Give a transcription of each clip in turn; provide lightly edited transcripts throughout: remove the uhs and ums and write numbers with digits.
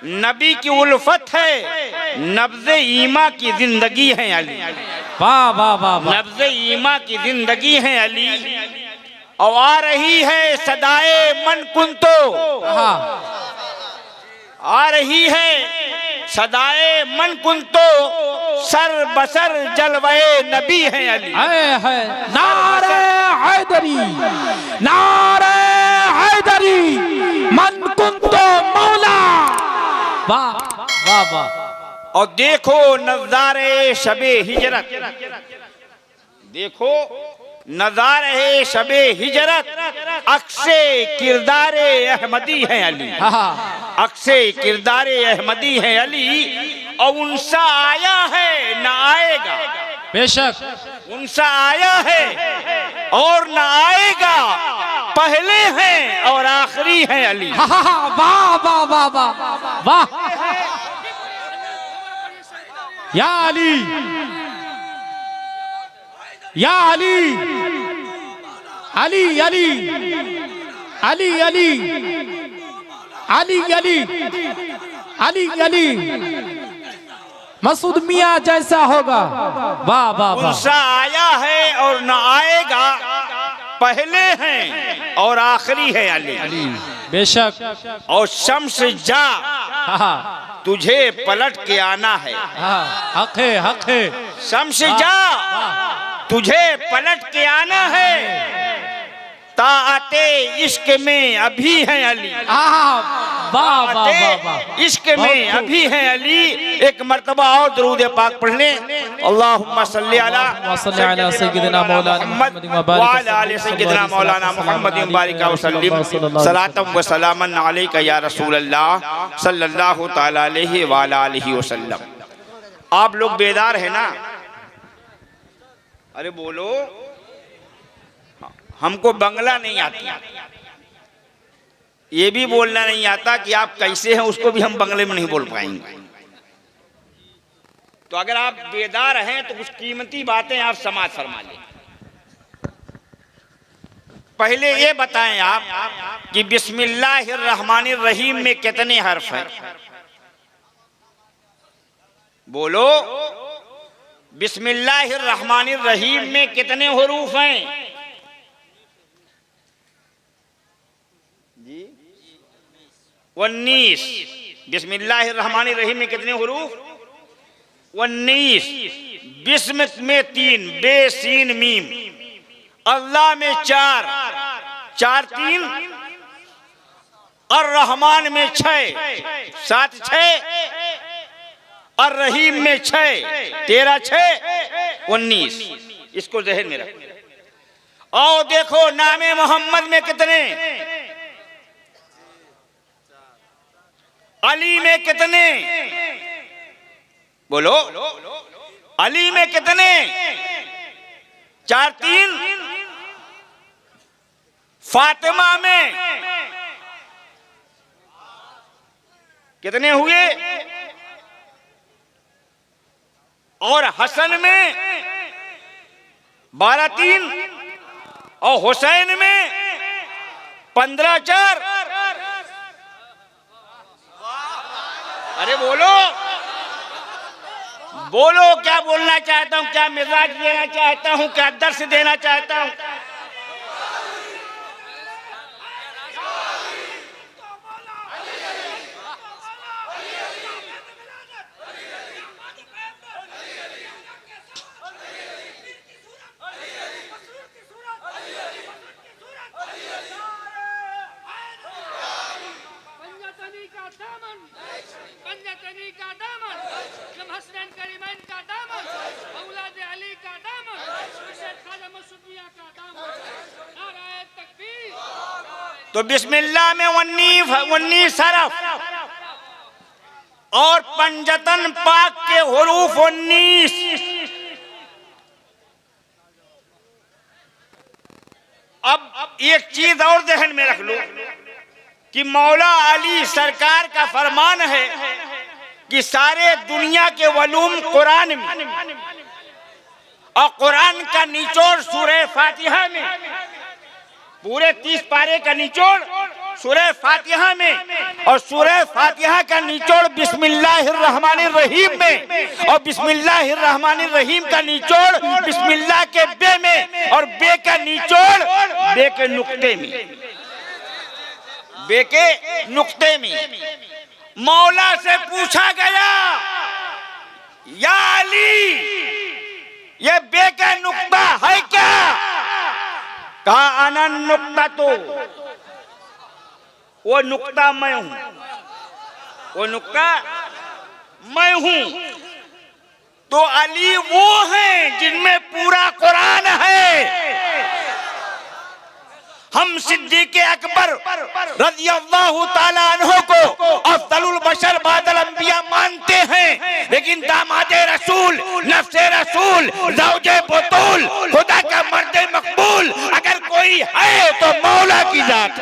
नबी की उल्फत है, नब्ज़े ईमा की जिंदगी है अली। वाह वाह वाह वाह। नब्ज़े ईमा की जिंदगी है अली। और आ रही है सदाए मन कुंतो, आ रही है सदाए मन कुंतो, सर बसर जलवे नबी है अली। है नारे हैदरी, नारे हैदरी, मन कुंतो मौला। वाह वाह वाह। और देखो नज़ारे शबे हिजरत, देखो नज़ारे शबे हिजरत, अक्से किरदारे अहमदी है अली। अक्से किरदारे अहमदी है अली। और उनसा आया है न आएगा, बेशक उनसा आया है और न आएगा, पहले हैं और आखिरी है अली। वाह वाह वाह वाह वाह। या अली, या अली, अली अली अली अली अली अली अली अली, मसूद मियाँ जैसा होगा। वाह वाह वाह। उनसा आया है और न आएगा, पहले हैं और आखिरी है अली। बेशक। और शम्स जा तुझे पलट के आना है। हक है, हक है। शम्स जा तुझे पलट के आना है, ताअते इश्क में अभी है अली। वाह वाह वाह। इश्क में अभी है अली। एक मर्तबा और दरूद पाक पढ़ लें। अल्लाहुम्मा सल्ली अला सय्यिदना मौलाना मुहम्मद व अला आलि सय्यिदना मौलाना मुहम्मद व बारिक व सल्लिम सलातम व सलामन अलैका या रसूल अल्लाह सल्लल्लाहु तआला अलैहि व अला आलिहि वसल्लम। आप लोग बेदार है ना? अरे बोलो। हमको बंगला नहीं आता, ये भी बोलना नहीं आता कि आप कैसे हैं, उसको भी हम बंगले में नहीं बोल पाएंगे। तो अगर आप बेदार हैं तो कुछ कीमती बातें आप समाज फरमा लें। पहले ये बताएं आप कि बिस्मिल्लाहिर्रहमानिर्रहीम में कितने हर्फ हैं? बोलो। बिस्मिल्लाहिर्रहमानिर्रहीम में कितने हुरूफ हैं? जी 19। बिस्मिल्लाहिर्रहमानिर्रहीम में कितने हुरूफ? 19। बिस्म में 3, बे सीन मीम। अल्लाह में 4, 4 3, और रहमान में 6, 7 6, और रहीम में 6, 13 6 19। इसको ज़हन में रखो। और देखो नामे मोहम्मद में कितने? अली में कितने? बोलो। अली में कितने? 4 3। फातिमा में कितने हुए? और हसन में 12 3, और हुसैन में 15 4। अरे बोलो, बोलो। क्या बोलना चाहता हूं, क्या मिजाज देना चाहता हूं, क्या दर्श देना चाहता हूं? तो बिस्मिल्लाह में 19 हरफ और पंजतन पाक के हुरूफ 19। अब एक चीज और ध्यान में रख लो कि मौला अली सरकार का फरमान है कि सारे दुनिया के वलूम कुरान में, और कुरान का निचोड़ सूरह फातिहा में, पूरे 30 पारे का निचोड़ सूरह फातिहा में, और सूरह फातिहा का निचोड़ बिस्मिल्लाहिर्रहमानिर्रहीम में, और बिस्मिल्लाहिर्रहमानिर्रहीम का निचोड़ बिस्मिल्लाह के बे में, और बे का निचोड़ बे के नुक्ते में, बे के नुक्ते में। मौला से पूछा गया, या अली ये बे का नुक्ता है क्या? कहा अनन नुक्ता, तो वो नुक्ता मैं हूं, वो नुक्ता मैं हूं। तो अली वो हैं जिनमें पूरा कुरान है। हम सिद्दीक़ अकबर रज़ियल्लाहु ताला अन्हु को अफ़ज़लुल बशर बादल अंबिया मानते हैं, लेकिन दामादे रसूल, नफ्से रसूल, ज़ौजे बतूल, खुदा का मर्दे मकबूल अगर कोई है तो मौला की जात।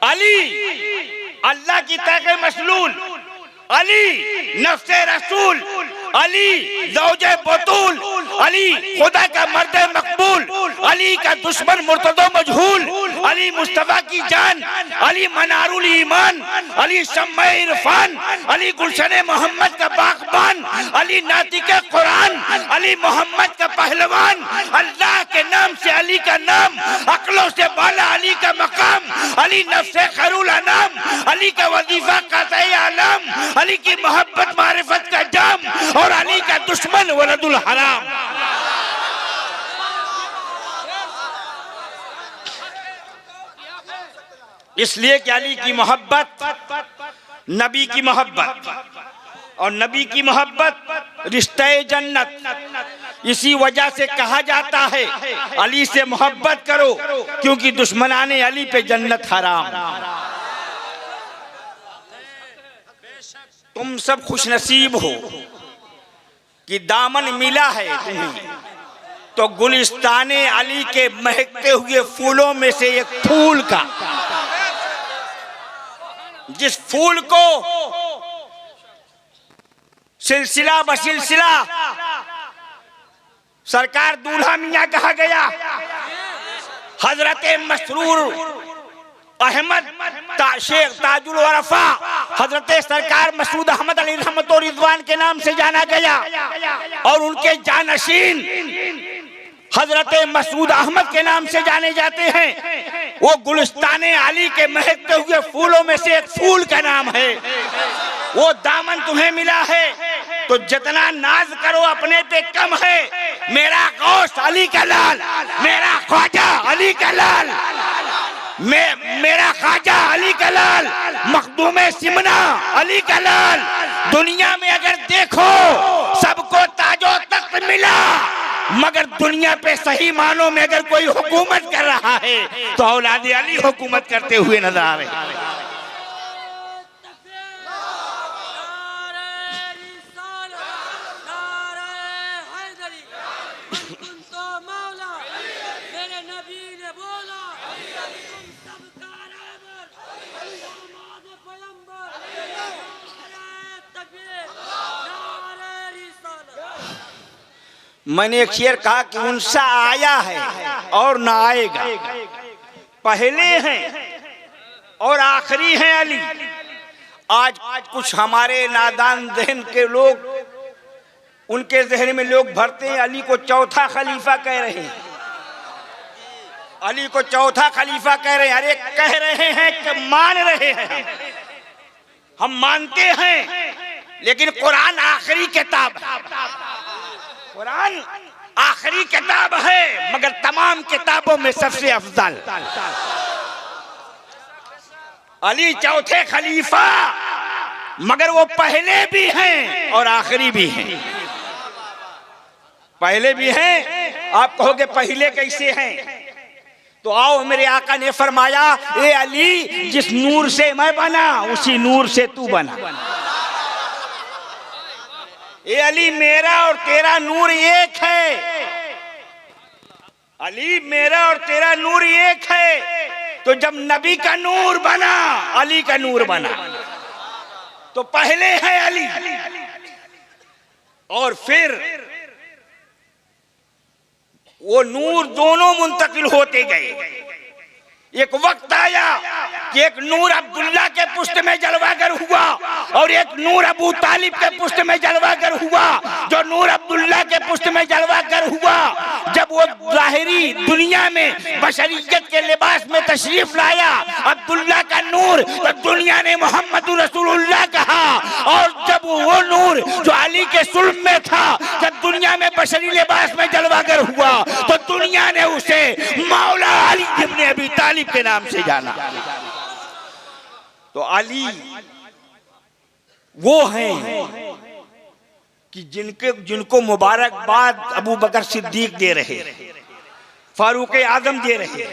अली अल्लाह की ताक़े मसलूल, अली नफ्से रसूल, अली ज़ौजे बतूल, अली खुदा का मर्द मकबूल, अली का दुश्मन मुर्तदो मजहूल, अली मुस्तफा की जान, अली मनारुल ईमान, अली शम्मे इरफान, अली गुलशने मोहम्मद का बागबान, अली नातिके कुरान, अली मोहम्मद का पहलवान। अल्लाह के नाम से अली का नाम, अक्लों से बाला अली का मकाम, अली नफ्से खैरुल अनाम, अली का वजीफा कातई आलम, अली की मोहब्बत मारिफत का जाम, और अली का दुश्मन वलदुल हराम। इसलिए कि अली की मोहब्बत नबी की मोहब्बत, और नबी की मोहब्बत रिश्ते जन्नत। इसी वजह से कहा जाता है अली से मोहब्बत करो, क्योंकि दुश्मनाने अली पे जन्नत हराम। तुम सब खुशनसीब हो कि दामन मिला है तुम्हें, तो गुलिस्ताने अली के महकते हुए फूलों में से एक फूल का, जिस फूल को सिलसिला बसिलसिला सरकार दूल्हा मियां कहा गया, हजरत मसरूर अहमद शेख ताजुल वरफा, हजरत सरकार मसूद अहमद अली रहमत और रिजवान के नाम से जाना गया, और उनके जानशीन हजरत मसूद अहमद के नाम से जाने जाते हैं। वो गुलिस्ताने अली के महकते हुए फूलों में से एक फूल का नाम है। वो दामन तुम्हें मिला है, तो जितना नाज करो अपने पे कम है। मेरा गौस अली का लाल, मेरा ख्वाजा अली का लाल, मेरा ख्वाजा अली का लाल, मखदूमे सिमना अली का लाल। दुनिया में अगर देखो सबको ताजो तख्त मिला, मगर दुनिया पे सही मानों में अगर कोई हुकूमत कर रहा है तो औलाद अली हुकूमत करते हुए नजर आ रहे हैं। मैंने एक शेर कहा कि उनसा आया है और ना आएगा, पहले हैं और आखिरी हैं अली। आज कुछ हमारे नादान जहन के लोग, उनके जहन में लोग भरते हैं अली को चौथा खलीफा कह रहे हैं, अली को चौथा खलीफा कह रहे हैं। अरे कह रहे हैं कि मान रहे हैं, हम मानते हैं, लेकिन कुरान आखिरी किताब है, कुरान आखिरी किताब है, मगर तमाम किताबों में सबसे अफजल। अली चौथे खलीफा, मगर वो पहले भी हैं और आखिरी भी हैं। पहले भी हैं, आप कहोगे पहले कैसे हैं? तो आओ, मेरे आका ने फरमाया, ए अली जिस नूर से मैं बना उसी नूर से तू बना। ए अली मेरा और तेरा नूर एक है, अली मेरा और तेरा नूर एक है। तो जब नबी का नूर बना, अली का नूर बना, तो पहले है अली और फिर वो नूर दोनों मुंतकिल होते गए। एक वक्त आया कि एक नूर अब्दुल्ला के पुष्ट में जलवागर हुआ और एक नूर अबू तालिब के पुष्ट में जलवागर हुआ। जो नूर अब्दुल्ला के पुष्ट में जलवागर हुआ, जब वो ज़ाहिरी दुनिया में बशरियत के लिबास में तशरीफ लाया, अब्दुल्ला का नूर, तो दुनिया ने मोहम्मद रसूलुल्लाह कहा। और जब वो नूर जो अली के सुल्म में था, जब दुनिया में बशरी लिबास में जलवागर हुआ, तो दुनिया ने उसे मौला अली इब्न अबी तालिब के नाम से जाना। तो अली वो हैं कि जिनको मुबारकबाद अबू बकर सिद्दीक दे रहे, फारूक आजम दे रहे,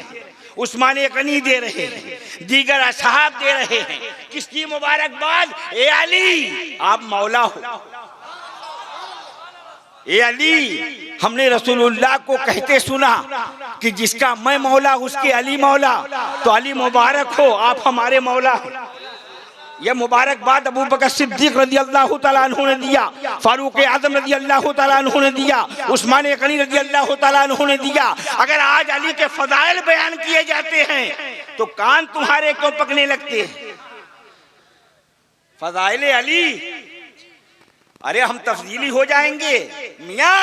उस्मान गनी दे रहे हैं, दीगर असहाब दे रहे हैं। किसकी मुबारकबाद? ए अली, आप मौला हो। ए अली, हमने रसूलुल्लाह को कहते सुना कि जिसका मैं मौला उसके अली मौला। तो अली मुबारक हो, आप हमारे मौला हैं। यह मुबारकबाद अबू बकर सिद्दीक रज़ी अल्लाह तआला अन्हु ने दिया, फारूक आज़म रज़ी अल्लाह तआला अन्हु ने दिया, उस्मान गनी रज़ी अल्लाह तआला अन्हु ने दिया। अगर आज अली के फज़ाइल बयान किए जाते हैं तो कान तुम्हारे क्यों पकने लगते हैं? फज़ाइल अली, अरे हम तफजीली हो जाएंगे मियाँ।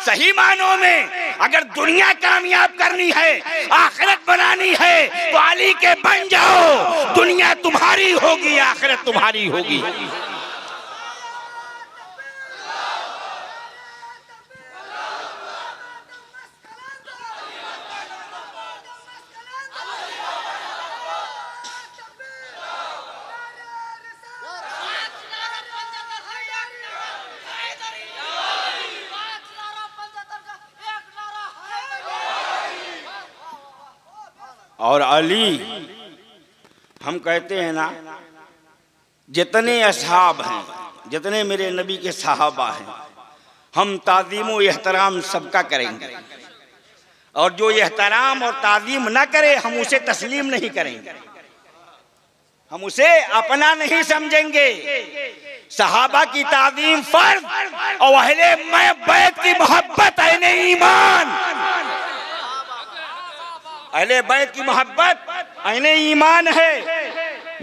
सही मानों में अगर दुनिया कामयाब करनी है, आखिरत बनानी है, तो अली के बन जाओ। दुनिया तुम्हारी होगी, आखिरत तुम्हारी होगी। और अली, हम कहते हैं ना, जितने असहाब हैं, जितने मेरे नबी के सहाबा हैं, हम ताज़ीम व एहतराम सबका करेंगे। और जो एहतराम और ताज़ीम ना करे, हम उसे तस्लीम नहीं करेंगे, हम उसे अपना नहीं समझेंगे। सहाबा की ताज़ीम फर्ज और अहले बैत की मोहब्बत अहले ईमान। अहले बैत की मोहब्बत अहले ईमान है।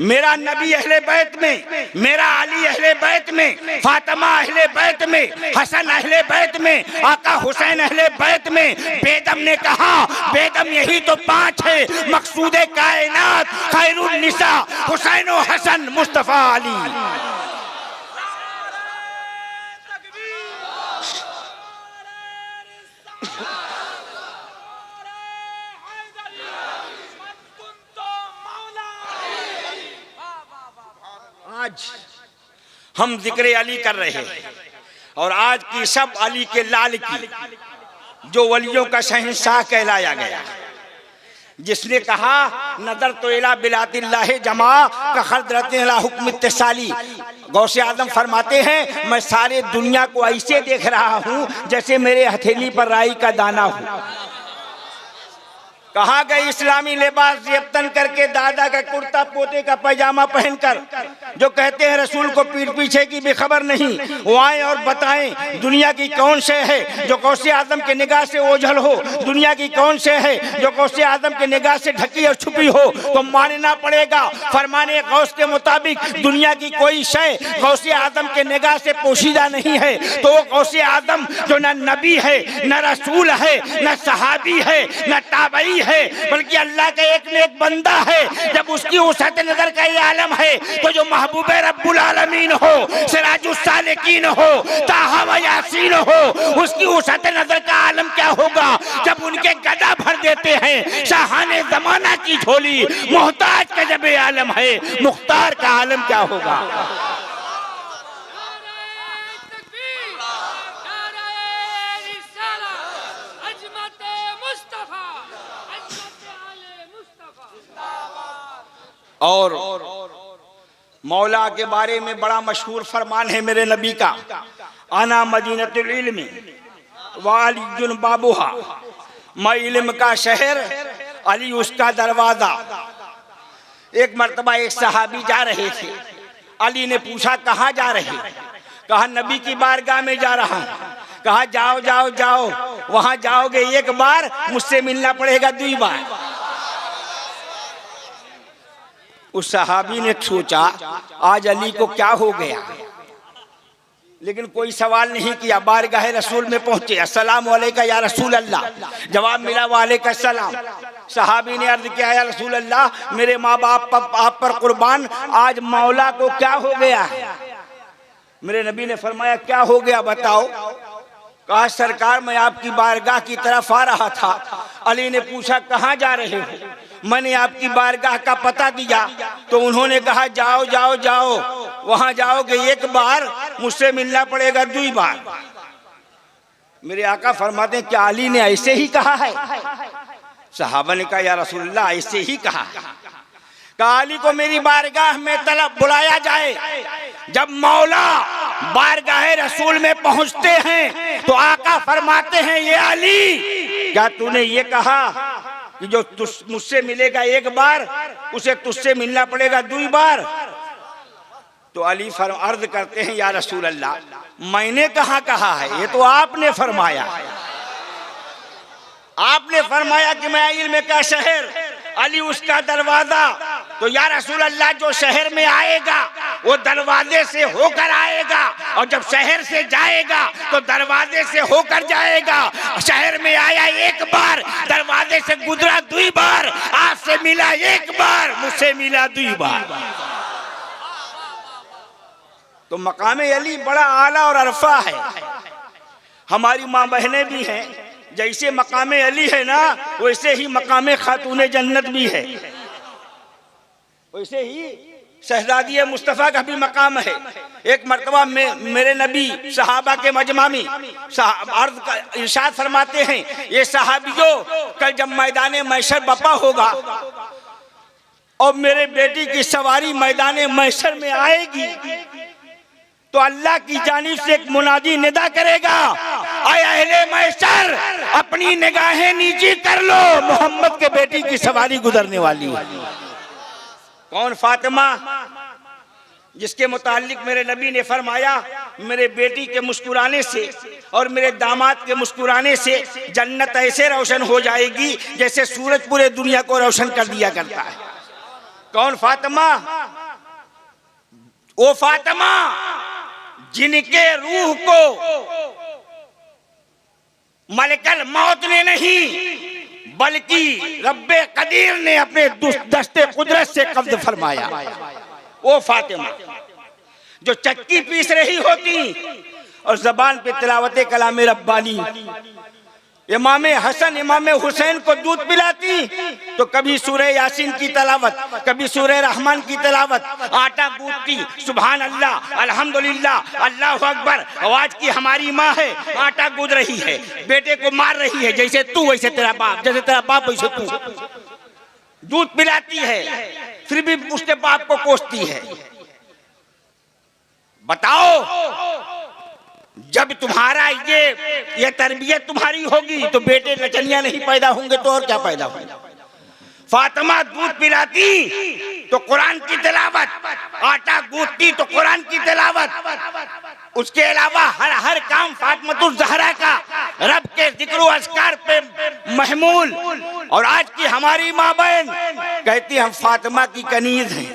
मेरा नबी अहले बैत में, मेरा अली अहले बैत में, फातिमा अहले बैत में, हसन अहले बैत में, आका हुसैन अहले बैत में। बेदम ने कहा, बेदम यही तो पांच है, मकसूदे कायनात, खैरुन निसा, हुसैन व हसन, मुस्तफा अली। आज हम जिक्र अली कर रहे हैं और आज की सब अली के लाल की, जो वलियों का शहंशाह कहलाया गया, जिसने कहा नदर तो इला बिलातिल्लाह जमा का खदरत इला हुक्म इत्तिसाली। गौसे आजम फरमाते हैं, मैं सारे दुनिया को ऐसे देख रहा हूँ जैसे मेरे हथेली पर राई का दाना हो। कहाँ गए इस्लामी लिबास जेबतन करके, दादा का कुर्ता पोते का पैजामा पहनकर, जो कहते हैं रसूल को पीठ पीछे की भी खबर नहीं। वो आए और बताएं दुनिया की कौन शय है जो गौसे आजम के निगाह से ओझल हो, दुनिया की कौन शय है जो गौसे आजम के निगाह से ढकी और छुपी हो। तो मानना पड़ेगा फरमाने गौस के मुताबिक दुनिया की कोई शय गौसे आजम के निगाह से पोशीदा नहीं है। तो वो गौसे आजम जो न नबी है, न रसूल है, न सहाबी है, न ताबई है, बल्कि अल्लाह का एक नेक बंदा है। जब उसकी वसअत नजर का ये आलम है, तो जो महबूब रब्बुल आलमीन हो, सिराजुस सालिकीन हो, ताहा व यासीन हो, उसकी वसअत नजर का आलम क्या होगा जब उनके गदा भर देते हैं शाहाने जमाना की झोली। मोहताज का जब आलम है, मुख्तार का आलम क्या होगा। और मौला के बारे में बड़ा मशहूर फरमान है मेरे नबी का, आना मदीनतुल इल्म वालियुन बाबुहा, मैं इल्म का शहर, अली उसका दरवाजा। एक मर्तबा एक सहाबी जा रहे थे, अली ने पूछा कहाँ जा रहे? कहा नबी की बारगाह में जा रहा हूँ। कहा जाओ जाओ जाओ, वहां जाओगे एक बार, मुझसे मिलना पड़ेगा 2 बार। उस सहाबी ने सोचा आज अली को क्या हो गया, लेकिन कोई सवाल नहीं किया। बारगाह रसूल में पहुंचे, अस्सलाम वालेका या रसूल अल्लाह, जवाब मिला वालेका सलाम। सहाबी ने अर्ज किया या रसूल अल्लाह, मेरे माँ बाप आप पर कुर्बान, आज मौला को क्या हो गया है? मेरे नबी ने फरमाया क्या हो गया बताओ। कहा सरकार मैं आपकी बारगाह की तरफ आ रहा था। अली ने पूछा कहाँ जा रहे हो? मैंने आपकी बारगाह का पता दिया तो उन्होंने कहा जाओ जाओ जाओ, वहां जाओगे एक बार, मुझसे मिलना पड़ेगा 2 बार। मेरे आका फरमाते हैं क्या अली ने ऐसे ही कहा है? सहाबा ने कहा या रसूलल्लाह ऐसे ही कहा। कहा अली को मेरी बारगाह में तलब बुलाया जाए। जब मौला बारगाह रसूल में पहुंचते हैं तो आका फरमाते हैं ये अली, क्या तूने ये कहा कि जो मुझसे मिलेगा एक बार उसे तुझसे मिलना पड़ेगा 2 बार? तो अली अर्ज करते हैं या रसूल अल्लाह मैंने कहाँ कहा है, ये तो आपने फरमाया। आपने फरमाया कि मैं इल्म का शहर, अली उसका दरवाजा। तो या रसूल अल्लाह जो शहर में आएगा वो दरवाजे से होकर आएगा, और जब शहर से जाएगा तो दरवाजे से होकर जाएगा। शहर में आया एक बार, दरवाजे से गुजरा 2 बार, आपसे मिला एक बार, मुझसे मिला 2 बार। तो मकामे अली बड़ा आला और अरफा है। हमारी माँ बहनें भी हैं, जैसे मकामे अली है ना वैसे ही मकामे खातूने जन्नत भी है, वैसे ही शहजादी मुस्तफ़ा का भी मकाम है। एक मर्तबा में मेरे नबी सहाबा के मजमा में इरशाद फरमाते हैं ये सहाबियों कल जब मैदान मैशर बपा होगा और मेरे बेटी की सवारी मैदान मैशर में आएगी तो अल्लाह की जानिब से एक मुनादी निदा करेगा, आए अहले मैशर अपनी निगाहें नीची कर लो, मोहम्मद के बेटी की सवारी गुजरने वाली है। कौन? फातिमा, जिसके मुतालिक मेरे नबी ने फरमाया मेरे बेटी के मुस्कुराने से और मेरे दामाद के मुस्कुराने से जन्नत ऐसे रोशन हो जाएगी जैसे सूरज पूरे दुनिया को रोशन कर दिया करता है। कौन? फातिमा। वो फातिमा जिनके रूह को मलकल मौत ने नहीं बल्कि रब्बे कदीर ने अपने दस्ते कुदरत से कब्ज फरमाया। वो फातिमा जो चक्की पीस रही होती और जबान पे तिलावत कलाम रब्बानी, इमाम हसन इमाम हुसैन को दूध पिलाती तो कभी सूरह यासीन की तिलावत, कभी सूरह रहमान की तिलावत, आटा गूंथती, सुभान अल्लाह, अल्हम्दुलिल्लाह, अल्लाहु अकबर। आवाज की हमारी माँ है, आटा गूंथ रही है, बेटे को मार रही है, जैसे तू वैसे तेरा बाप, जैसे तेरा बाप वैसे तू। दूध पिलाती है फिर भी उसके बाप को कोसती है। बताओ जब तुम्हारा ये तरबियत तुम्हारी होगी तो बेटे नचनिया नहीं पैदा होंगे तो और क्या पैदा होगा। फातिमा दूध पिलाती तो कुरान की तिलावत, आटा गूंथती तो कुरान की तिलावत, उसके अलावा हर काम फातिमा ज़हरा का रब के जिक्र व अस्कार पे महमूल। और आज की हमारी माँ बहन कहती हम फातिमा की कनीज हैं,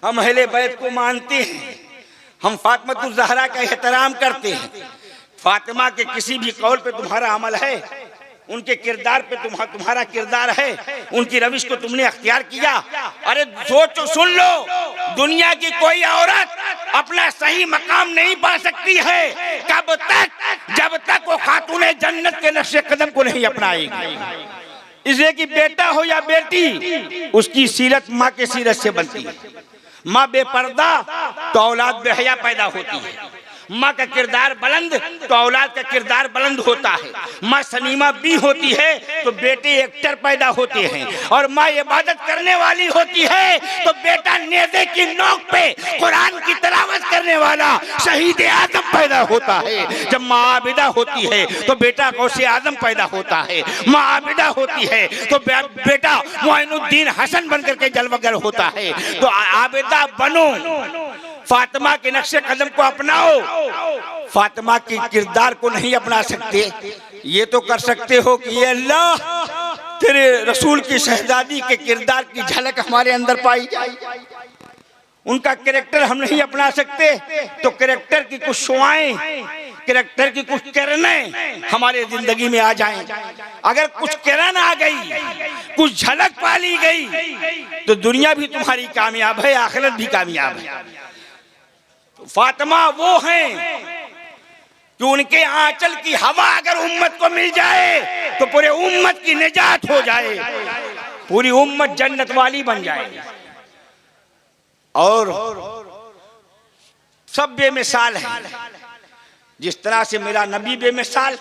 हम अहले बैत को मानते हैं, हम फातिमा ज़हरा का एहतराम करते हैं। फातिमा के किसी भी कौल पे तुम्हारा अमल है, उनके किरदार पे तुम्हारा किरदार है, उनकी रविश को तुमने अख्तियार किया। अरे सोचो, सुन लो, दुनिया की कोई औरत अपना सही मकाम नहीं पा सकती है कब तक, जब तक वो खातूने जन्नत के नक्शे कदम को नहीं अपनाएगी। इसलिए कि बेटा हो या बेटी उसकी सीरत माँ के सीरत से बनती है। माँ बेपर्दा तो औलाद बेहया पैदा होती है, माँ का किरदार बुलंद तो औलाद का किरदार बुलंद होता है। माँ सनीमा भी होती है तो बेटे एक्टर पैदा होते हैं, और माँ इबादत करने वाली होती है तो बेटा नेज़े की नोक पे कुरान की तिलावत करने वाला शहीद आदम पैदा होता है। जब माँ आबिदा होती है तो बेटा गौसे आजम पैदा होता है, माँ आबिदा होती है तो बेटा मोइनुद्दीन हसन बनकर के जलवगर होता है। तो आबिदा बनो, फातिमा के नक्शे कदम को अपनाओ। फातिमा के किरदार को नहीं अपना सकते, ये तो कर सकते हो कि ये अल्लाह तेरे रसूल की शहजादी के किरदार की झलक हमारे अंदर पाई जाए। उनका कैरेक्टर हम नहीं अपना सकते तो कैरेक्टर की कुछ शुआएं, कैरेक्टर की कुछ किरणें हमारे जिंदगी में आ जाएं। अगर कुछ किरण आ गई, कुछ झलक पाली गई तो दुनिया भी तुम्हारी कामयाब है, आखिरत भी कामयाब है। तो फातिमा वो हैं कि उनके आंचल की हवा अगर उम्मत को मिल जाए तो पूरे उम्मत की निजात हो जाए, पूरी उम्मत जन्नत वाली बन जाए। और सब बेमिसाल है। जिस तरह से मेरा नबी बेमिसाल,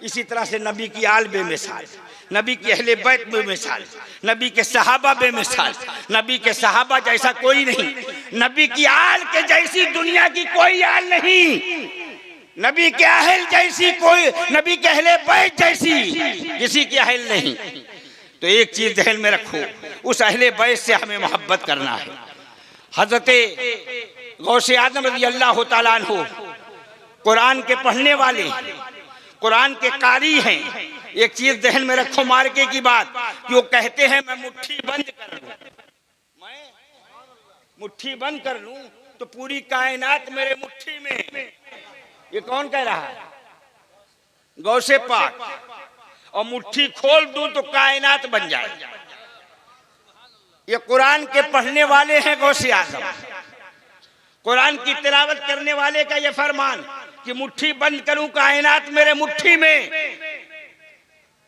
इसी तरह से नबी की आल बेमिसाल, नबी की अहले बैत बेमिसाल, नबी के सहाबा बेमिसाल। नबी के सहाबा जैसा कोई नहीं, नबी की आल के जैसी दुनिया की कोई आल नहीं, नबी के अहल जैसी कोई, नबी के अहले बैत जैसी किसी की अहल नहीं। तो एक चीज ध्यान में रखो, उस अहले बैत से हमें मोहब्बत करना है। हजरते गौसे आदम रज़ी अल्लाह ताला अन्हु कुरान के पढ़ने वाले, कुरान के कारी हैं। एक चीज ध्यान में रखो मार्के की बात कि वो कहते हैं मैं मुट्ठी बंद कर लूं, मैं मुट्ठी बंद कर लूं तो पूरी कायनात मेरे मुट्ठी में। ये कौन कह रहा है? गौसे पाक। और मुट्ठी खोल दूं तो कायनात बन जाए। ये कुरान के पढ़ने वाले हैं गौसे आजम, कुरान की तिलावत करने वाले का ये फरमान कि मुट्ठी बंद करूं कायनात मेरे मुट्ठी में।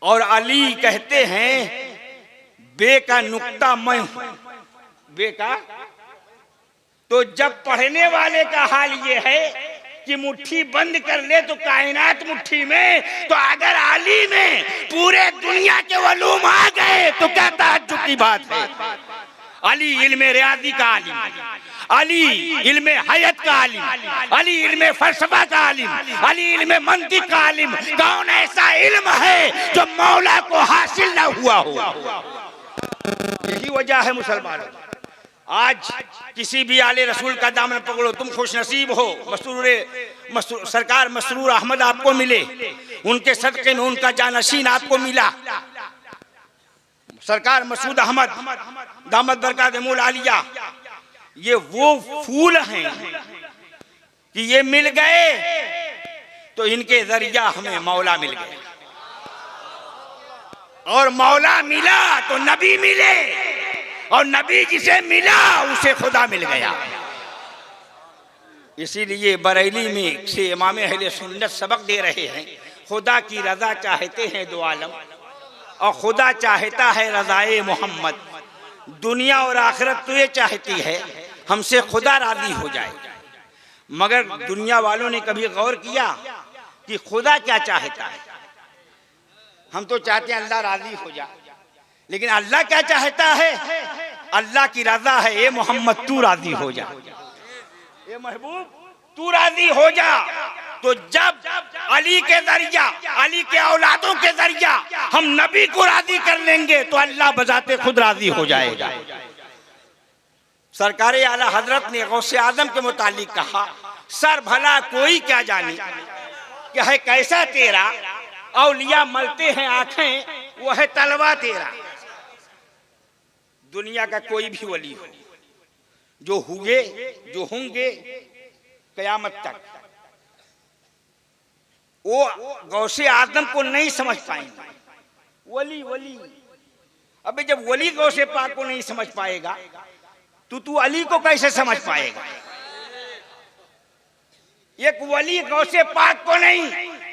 और अली कहते हैं बे का नुक्ता मैं हूं, बे का। तो जब पढ़ने वाले का हाल ये है कि मुट्ठी बंद कर ले तो कायनात मुट्ठी में, तो अगर अली में पूरे दुनिया के वलूम आ गए तो क्या ताज्जुब की बात है। अली इल्मे रियादी का आलिम, अली इल्मे हयत का आलिम, अली इल्मे फलसफा का आलिम, अली इल्मे मंतिक का आलिम। कौन ऐसा इल्म है जो मौला को हासिल ना हुआ हो? यही वजह है मुसलमानों, आज किसी भी आले रसूल का दामन पकड़ो, तुम खुश नसीब हो। सरकार मसरूर अहमद आपको मिले, उनके सदक़े में उनका जानशीन आपको मिला। सरकार मसूद अहमद दामद बरकातुहुल आलिया, ये वो फूल हैं कि ये मिल गए तो इनके जरिया हमें मौला मिल गया, और मौला मिला तो नबी मिले, और नबी जिसे मिला उसे खुदा मिल गया। इसीलिए बरेली में से इमाम अहले सुन्नत सबक दे रहे हैं, खुदा की रजा चाहते हैं दो आलम, और खुदा चाहता है रज़ाए मोहम्मद। दुनिया और आखिरत तो ये चाहती है हमसे खुदा राजी हो जाए, मगर दुनिया वालों ने कभी गौर किया कि खुदा क्या चाहता है? हम तो चाहते हैं अल्लाह राजी हो जाए, लेकिन अल्लाह क्या चाहता है? अल्लाह की रजा है ए मोहम्मद तू राजी हो जा, ए महबूब तू राजी हो जा। तो जब अली के जरिया, अली के औलादों के जरिया हम नबी को राजी कर लेंगे तो अल्लाह बजाते खुद राजी हो जाएगा। सरकारे आला हजरत ने गौसे आजम के मुतालिक कहा, सर भला कोई क्या जाने क्या है कैसा तेरा, औलिया मलते हैं आंखें वो है तलवा तेरा। दुनिया का कोई भी वली हो, जो हुए जो होंगे कयामत तक, वो गौसे आदम को नहीं समझ पाएंगे। वली वली, अबे जब वली गौसे पाक को नहीं समझ पाएगा तो तू अली को कैसे समझ पाएगा? एक वली गौसे पाक को नहीं,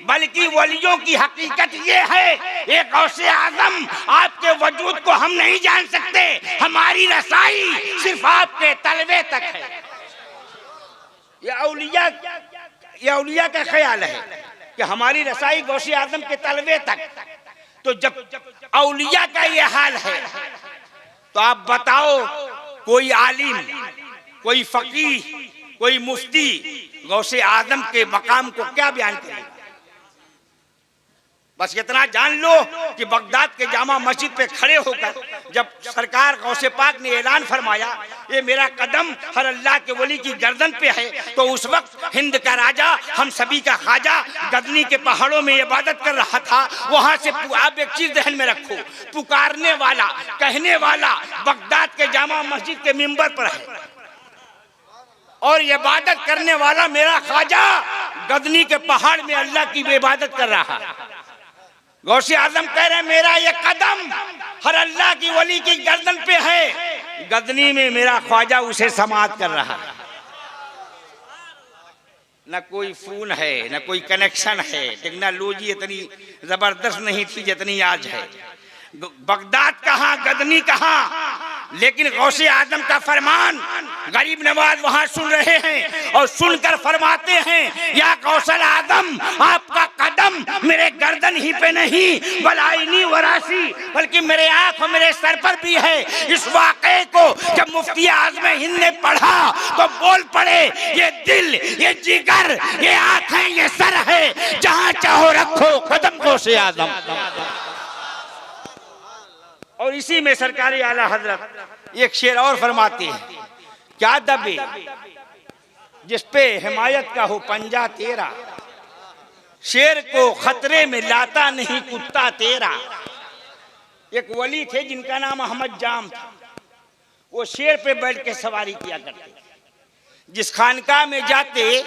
बल्कि वलियों की हकीकत ये है, एक गौसे आजम आपके वजूद को हम नहीं जान सकते, हमारी रसाई सिर्फ आपके तलवे तक है। ये औलिया का ख्याल है कि हमारी रसाई गौसे आजम के तलवे तक। तो जब औलिया का ये हाल है तो आप बताओ कोई आलिम, कोई फकीह, कोई मुफ्ती गौसे आजम के मकाम को क्या बयान करेगा? बस इतना जान लो कि बगदाद के जामा मस्जिद पे खड़े होकर जब सरकार गौसे पाक ने ऐलान फरमाया ये मेरा कदम हर अल्लाह के वली की गर्दन पे है, तो उस वक्त हिंद का राजा, हम सभी का ख्वाजा गजनी के पहाड़ों में इबादत कर रहा था। वहां से आप एक चीज ध्यान में रखो, पुकारने वाला, कहने वाला बगदाद के जामा मस्जिद के मिंबर पर है और इबादत करने वाला मेरा ख्वाजा गजनी के पहाड़ में अल्लाह की इबादत कर रहा है। गौसे आजम कह रहे हैं मेरा ये कदम हर अल्लाह की वली की गर्दन पे है, गजनी में मेरा ख्वाजा उसे समाअत कर रहा है। न कोई फोन है, न कोई कनेक्शन है, टेक्नोलॉजी इतनी जबरदस्त नहीं थी जितनी आज है। बगदाद कहाँ, गजनी कहाँ, लेकिन गौसे आजम का फरमान गरीब नवाज वहां सुन रहे हैं और सुनकर फरमाते हैं या गौसल आजम आपका कदम मेरे गर्दन ही पे नहीं बलाइनी वरासी बल्कि मेरे आंख और मेरे सर पर भी है। इस वाक़े को जब मुफ्ती आज़म हिंद ने पढ़ा तो बोल पड़े ये दिल, ये जिगर, ये आंखें, ये सर है, जहां चाहो रखो कदम गौसे आजम। और इसी में सरकारी आला हजरत एक शेर और फरमाते हैं, क्या दबे जिस पे हिमायत का हो पंजा तेरा, शेर को खतरे में लाता नहीं कुत्ता तेरा। एक वली थे जिनका नाम अहमद जाम था, वो शेर पे बैठ के सवारी किया करते। जिस खानकाह में जाते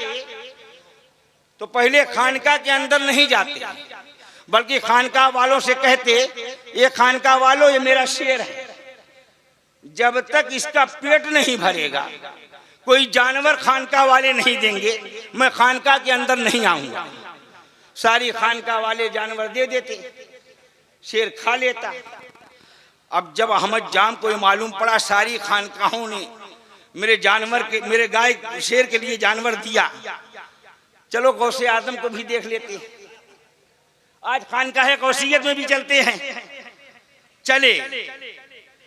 तो पहले खानकाह के अंदर नहीं जाते, बल्कि खानकाह वालों से कहते ये खानकाह वालों ये मेरा शेर है, जब तक इसका पेट नहीं भरेगा कोई जानवर खानकाह वाले नहीं देंगे, मैं खानकाह के अंदर नहीं आऊंगा। सारी खानकाह वाले जानवर दे देते, शेर खा लेता। अब जब अहमद जाम को मालूम पड़ा सारी खानकाहों ने मेरे गाय शेर के लिए जानवर दिया, चलो गौसे आजम को भी देख लेते। आज खानकाह गौसियत में भी चलते हैं, चले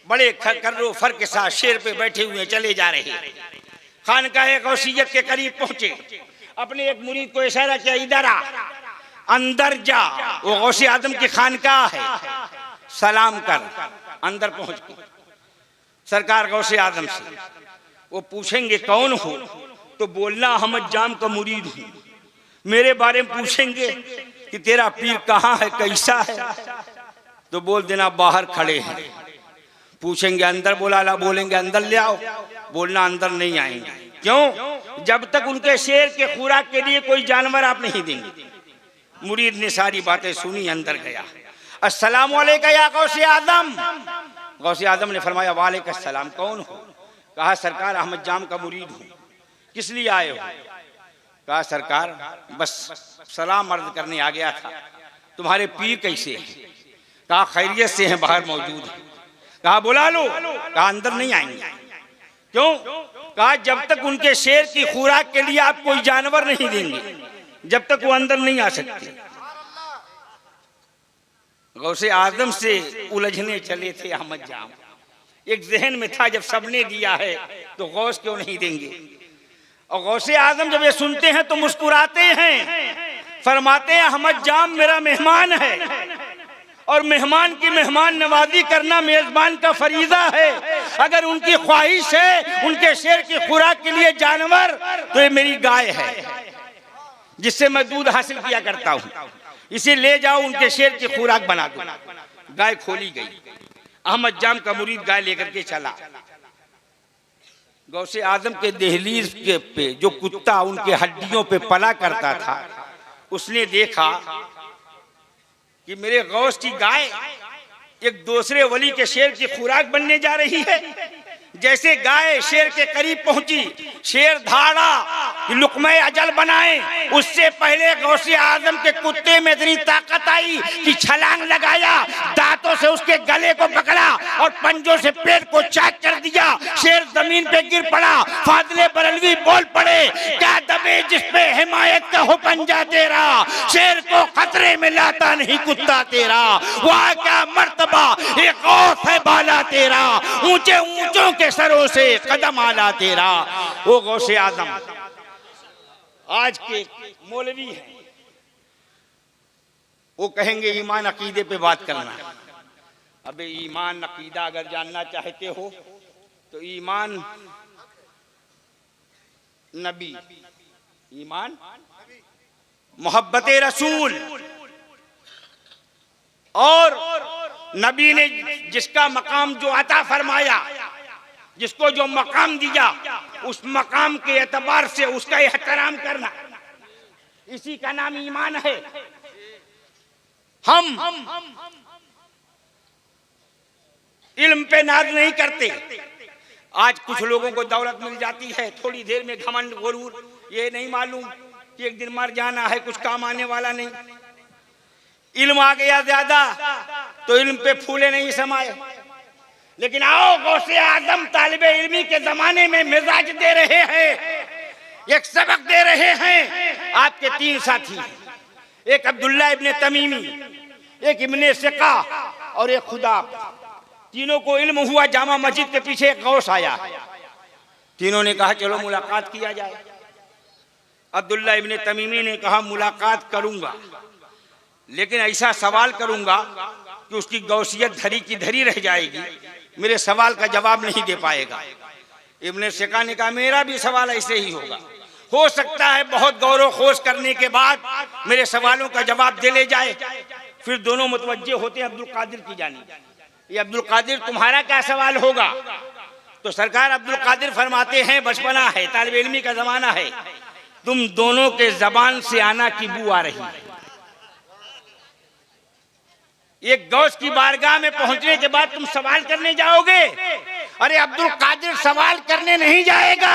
बड़े कर्रो फर के साथ शेर पे बैठे हुए चले जा रहे। खानकाह गौसियत के करीब पहुंचे, अपने एक मुरीद को इशारा किया इधर आ, अंदर जा, वो गौसे आजम की खानकाह है, सलाम कर। अंदर पहुंच के सरकार गौसे आजम से वो पूछेंगे कौन हो, तो बोलना अहमद जाम का मुरीद हूं। मेरे बारे में पूछेंगे कि तेरा पीर कहाँ है, कैसा है, तो बोल देना बाहर खड़े हैं। पूछेंगे अंदर बोला, बोलेंगे अंदर ले आओ, बोलना अंदर नहीं आएंगे। क्यों? जब तक उनके शेर के खुराक के लिए कोई जानवर आप नहीं देंगे। मुरीद ने सारी बातें सुनी, अंदर गया। अस्सलाम वालेकुम या गौसे आजम। गौसे आजम ने फरमाया वालेकुम अस्सलाम, कौन हो? कहा सरकार अहमद जाम का मुरीद हूँ। किस लिए आए हो? कहा सरकार बस सलाम अर्ज करने आ गया था। तुम्हारे पीर कैसे हैं? कहा खैरियत से हैं, बाहर मौजूद है। कहा बुला लो। कहा अंदर नहीं आएंगे। क्यों? कहा जब तक उनके शेर की खुराक के लिए आप कोई जानवर नहीं देंगे, जब तक वो अंदर नहीं आ सकते। गौसे आजम से उलझने चले थे अहमद जाम। एक जहन में था जब सबने दिया है तो गौस क्यों नहीं देंगे। और गौसे आजम जब ये सुनते हैं तो मुस्कुराते हैं, फरमाते हैं अहमद जाम मेरा मेहमान है और मेहमान की मेहमान नवाजी करना मेजबान का फरीजा है। अगर उनकी ख्वाहिश है उनके शेर की खुराक के लिए जानवर, तो ये मेरी गाय है जिससे मैं दूध हासिल किया करता हूँ, इसे ले जाओ उनके शेर की खुराक बना दो। गाय खोली गई, अहमद जाम का मुरीद गाय लेकर के चला। गौसे आजम के दहलीज के पे जो कुत्ता उनके हड्डियों पे पला करता था, उसने देखा कि मेरे गौस की गाय एक दूसरे वली के शेर की खुराक बनने जा रही है। जैसे गाय शेर के करीब पहुंची, शेर धाड़ा कि लुक़्मे अजल बनाए। उससे पहले गौसे आजम के कुत्ते में इतनी ताकत आई कि छलांग लगाया, दांतों से उसके गले को पकड़ा और पंजों से पेट को चाक कर दिया। शेर जमीन पे गिर पड़ा। फाजिले बरलवी बोल पड़े क्या दबे जिस पे हिमायत का हो पंजा तेरा, शेर को खतरे में लाता नहीं कुत्ता तेरा। वाह क्या मर्तबा एक गौस है बाला तेरा, ऊंचे ऊंचों के सरों से कदम आला तेरा। वो गौसे आजम आज के मौलवी हैं, वो कहेंगे ईमान अकीदे पे बात करना, अब ईमान अकीदा अगर जानना चाहते हो तो ईमान नबी, ईमान मोहब्बत रसूल, और नबी ने जिसका मकाम जो अता फरमाया, जिसको जो मकाम दिया, उस मकाम के एतबार से उसका एहतराम करना, इसी का नाम ईमान है। हम इल्म पे नाज नहीं करते। आज कुछ लोगों को दौलत मिल जाती है, थोड़ी देर में घमंड गुरूर, ये नहीं मालूम कि एक दिन मर जाना है, कुछ काम आने वाला नहीं। इल्म आ गया ज्यादा तो इल्म पे फूले नहीं समाये। लेकिन आओ गौसे आदम तालिबे इल्मी के जमाने में मिजाज दे रहे हैं, एक सबक दे रहे हैं। आपके तीन साथी, एक अब्दुल्ला इब्ने तमीमी, एक इब्ने सिका और एक खुदा। तीनों को इल्म हुआ, जामा मस्जिद के पीछे एक गौस आया। तीनों ने कहा चलो मुलाकात किया जाए। अब्दुल्ला इब्ने तमीमी ने कहा मुलाकात करूंगा, लेकिन ऐसा सवाल करूंगा कि उसकी गौसियत धरी की धरी रह जाएगी, मेरे सवाल का जवाब नहीं दे पाएगा। इब्ने सिका ने कहा मेरा भी सवाल ऐसे ही होगा, हो सकता है बहुत गौरव खोज करने के बाद मेरे सवालों का जवाब दे ले जाए। फिर दोनों मुतवज्जे होते हैं अब्दुल कादिर की जानिब। ये अब्दुल कादिर तुम्हारा क्या सवाल होगा? तो सरकार अब्दुल कादिर फरमाते हैं बचपना है, तालिब इल्मी का जमाना है, तुम दोनों के जबान से आना की बू आ रही है। एक गौस की बारगाह में पहुंचने के बाद तुम सवाल करने जाओगे? अरे अब्दुल कादिर सवाल करने नहीं जाएगा,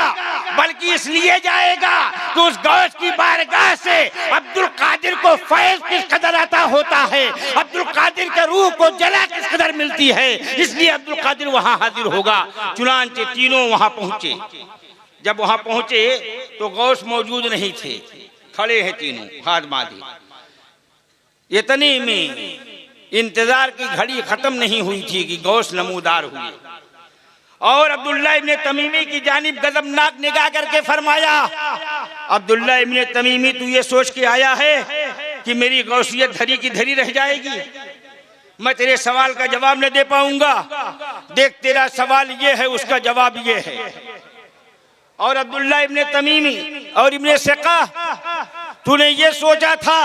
बल्कि इसलिए जाएगा कि उस गौस की बारगाह से अब्दुल कादिर को फैज़ किस कदर आता होता है, अब्दुल कादिर के रूह को जला किस कदर मिलती है, इसलिए अब्दुल कादिर वहां हाजिर होगा। चुनांचे तीनों वहां पहुंचे। जब वहां पहुंचे तो गौस मौजूद नहीं थे, खड़े हैं तीनों हाथ बांधे। इतने में इंतजार की घड़ी खत्म नहीं हुई थी कि गौस नमूदार हुए और अब्दुल्ला इब्ने तमीमी की जानिब गजबनाक निगाह करके फरमाया, अब्दुल्ला इब्ने तमीमी तू ये सोच के आया है कि मेरी गौसियत धरी की धरी रह जाएगी, मैं तेरे सवाल का जवाब न दे पाऊंगा। देख तेरा सवाल ये है, उसका जवाब ये है। और अब्दुल्ला इब्ने तमीमी और इब्ने सिका, तूने ये सोचा था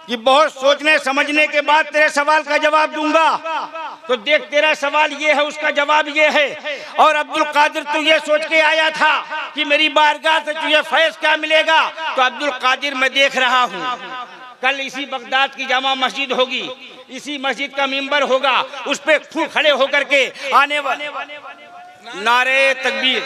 कि बहुत सोचने समझने के बाद तेरे सवाल का जवाब दूंगा, तो देख तेरा सवाल ये है, उसका जवाब ये है। और अब्दुल कादिर तू ये सोच के आया था कि मेरी बारगाह से तुझे फैज क्या मिलेगा, तो अब्दुल कादिर मैं देख रहा हूँ कल इसी बगदाद की जामा मस्जिद होगी, इसी मस्जिद का मिंबर होगा, उस पे खड़े होकर के आने वाले नारे तकबीर